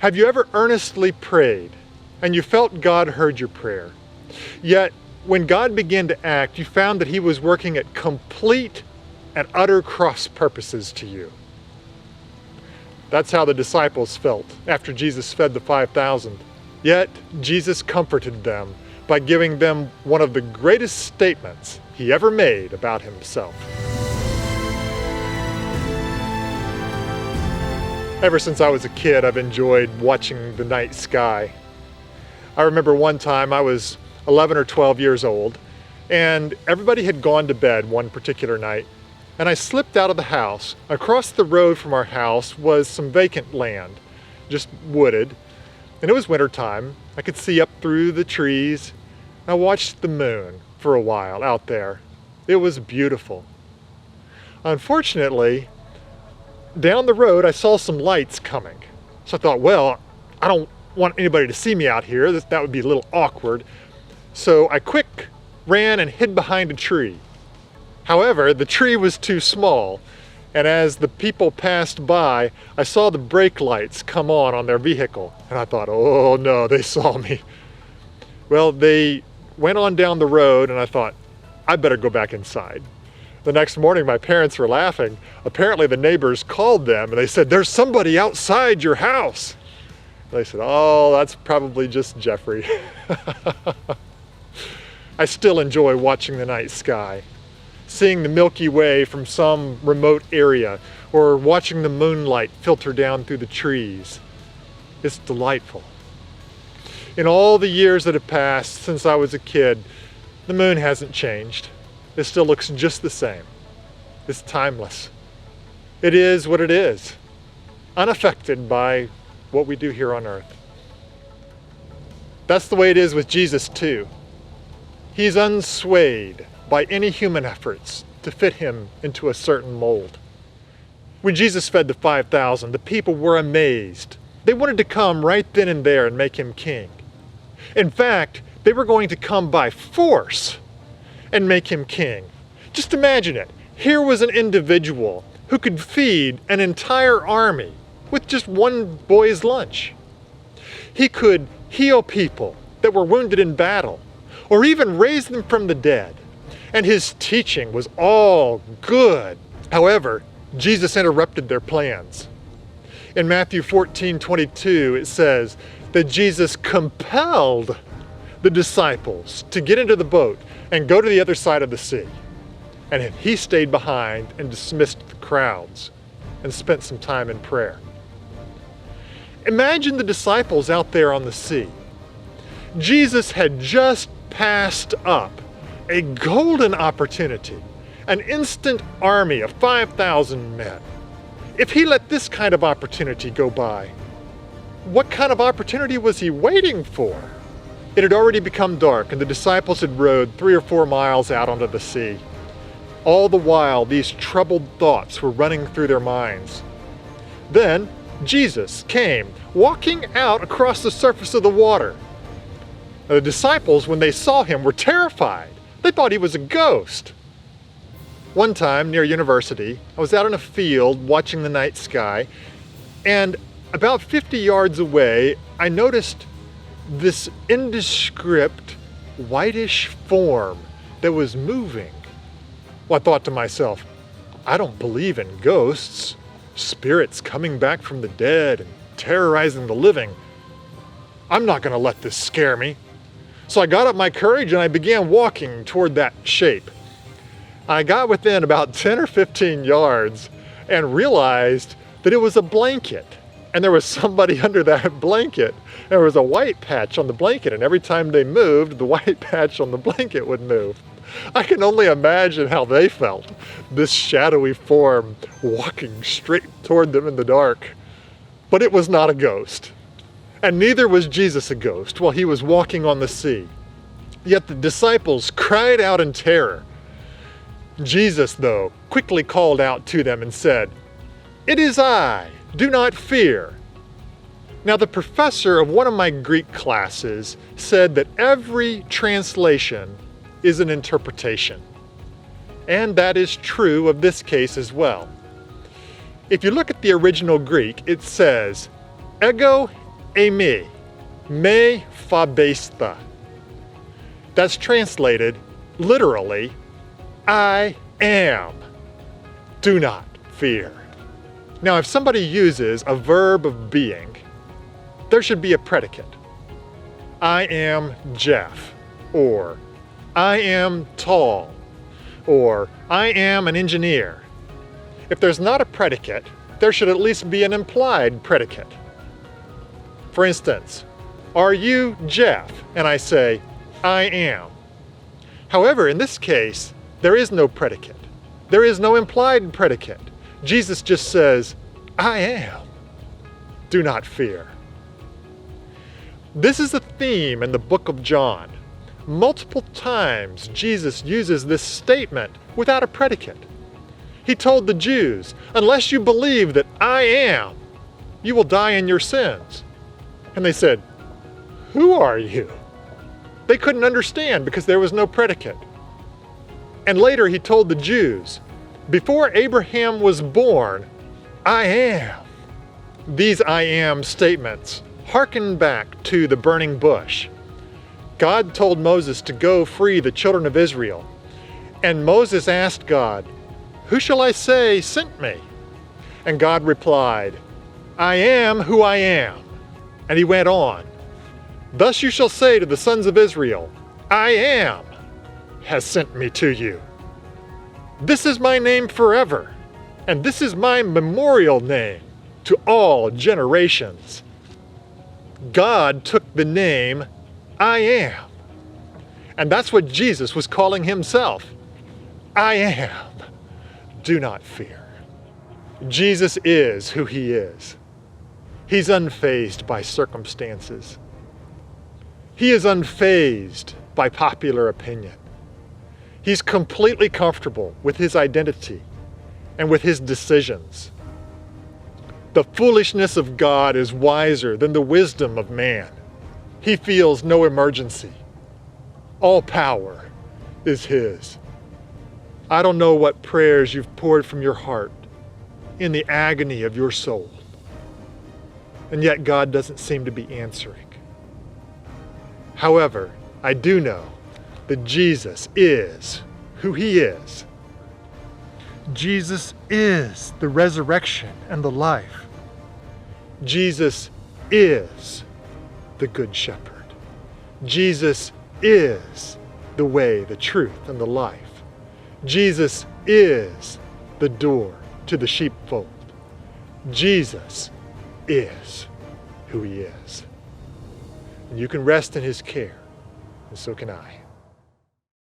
Have you ever earnestly prayed and you felt God heard your prayer? Yet, when God began to act, you found that He was working at complete and utter cross purposes to you. That's how the disciples felt after Jesus fed the 5,000. Yet, Jesus comforted them by giving them one of the greatest statements He ever made about Himself. Ever since I was a kid, I've enjoyed watching the night sky. I remember one time I was 11 or 12 years old, and everybody had gone to bed one particular night, and I slipped out of the house. Across the road from our house was some vacant land, just wooded, and it was wintertime. I could see up through the trees. I watched the moon for a while out there. It was beautiful. Unfortunately, down the road, I saw some lights coming. So I thought, well, I don't want anybody to see me out here. That would be a little awkward. So I quick ran and hid behind a tree. However, the tree was too small, and as the people passed by, I saw the brake lights come on their vehicle. And I thought, oh no, they saw me. Well, they went on down the road, and I thought, I better go back inside. The next morning, my parents were laughing. Apparently, the neighbors called them and they said, there's somebody outside your house. And they said, oh, that's probably just Jeffrey. I still enjoy watching the night sky, seeing the Milky Way from some remote area, or watching the moonlight filter down through the trees. It's delightful. In all the years that have passed since I was a kid, the moon hasn't changed. It still looks just the same. It's timeless. It is what it is, unaffected by what we do here on earth. That's the way it is with Jesus too. He's unswayed by any human efforts to fit Him into a certain mold. When Jesus fed the 5,000, the people were amazed. They wanted to come right then and there and make Him king. In fact, they were going to come by force and make Him king. Just imagine it. Here was an individual who could feed an entire army with just one boy's lunch. He could heal people that were wounded in battle, or even raise them from the dead. And His teaching was all good. However, Jesus interrupted their plans. In Matthew 14:22, it says that Jesus compelled the disciples to get into the boat and go to the other side of the sea. And He stayed behind and dismissed the crowds and spent some time in prayer. Imagine the disciples out there on the sea. Jesus had just passed up a golden opportunity, an instant army of 5,000 men. If He let this kind of opportunity go by, what kind of opportunity was He waiting for? It had already become dark, and the disciples had rowed 3 or 4 miles out onto the sea. All the while, these troubled thoughts were running through their minds. Then Jesus came, walking out across the surface of the water. The disciples, when they saw Him, were terrified. They thought He was a ghost. One time, near university, I was out in a field watching the night sky, and about 50 yards away, I noticed this indescript whitish form that was moving. Well, I thought to myself, I don't believe in ghosts, spirits coming back from the dead and terrorizing the living. I'm not going to let this scare me. So I got up my courage and I began walking toward that shape. I got within about 10 or 15 yards and realized that it was a blanket. And there was somebody under that blanket. There was a white patch on the blanket, and every time they moved, the white patch on the blanket would move. I can only imagine how they felt, this shadowy form walking straight toward them in the dark. But it was not a ghost. And neither was Jesus a ghost while He was walking on the sea. Yet the disciples cried out in terror. Jesus, though, quickly called out to them and said, "It is I. Do not fear." Now, the professor of one of my Greek classes said that every translation is an interpretation. And that is true of this case as well. If you look at the original Greek, it says, ego Eimi, me fabesta. That's translated literally, I am. Do not fear. Now, if somebody uses a verb of being, there should be a predicate. I am Jeff, or I am tall, or I am an engineer. If there's not a predicate, there should at least be an implied predicate. For instance, are you Jeff? And I say, I am. However, in this case, there is no predicate. There is no implied predicate. Jesus just says, I am. Do not fear. This is a theme in the book of John. Multiple times, Jesus uses this statement without a predicate. He told the Jews, unless you believe that I am, you will die in your sins. And they said, who are you? They couldn't understand because there was no predicate. And later he told the Jews, before Abraham was born, I am. These I am statements harken back to the burning bush. God told Moses to go free the children of Israel. And Moses asked God, who shall I say sent me? And God replied, I am who I am. And he went on, thus you shall say to the sons of Israel, I am has sent me to you. This is my name forever, and this is my memorial name to all generations. God took the name I am, and that's what Jesus was calling himself. I am. Do not fear. Jesus is who he is. He's unfazed by circumstances. He is unfazed by popular opinion. He's completely comfortable with his identity and with his decisions. The foolishness of God is wiser than the wisdom of man. He feels no emergency. All power is his. I don't know what prayers you've poured from your heart in the agony of your soul, and yet God doesn't seem to be answering. However, I do know that Jesus is who he is. Jesus is the resurrection and the life. Jesus is the Good Shepherd. Jesus is the way, the truth, and the life. Jesus is the door to the sheepfold. Jesus is who he is. And you can rest in his care, and so can I.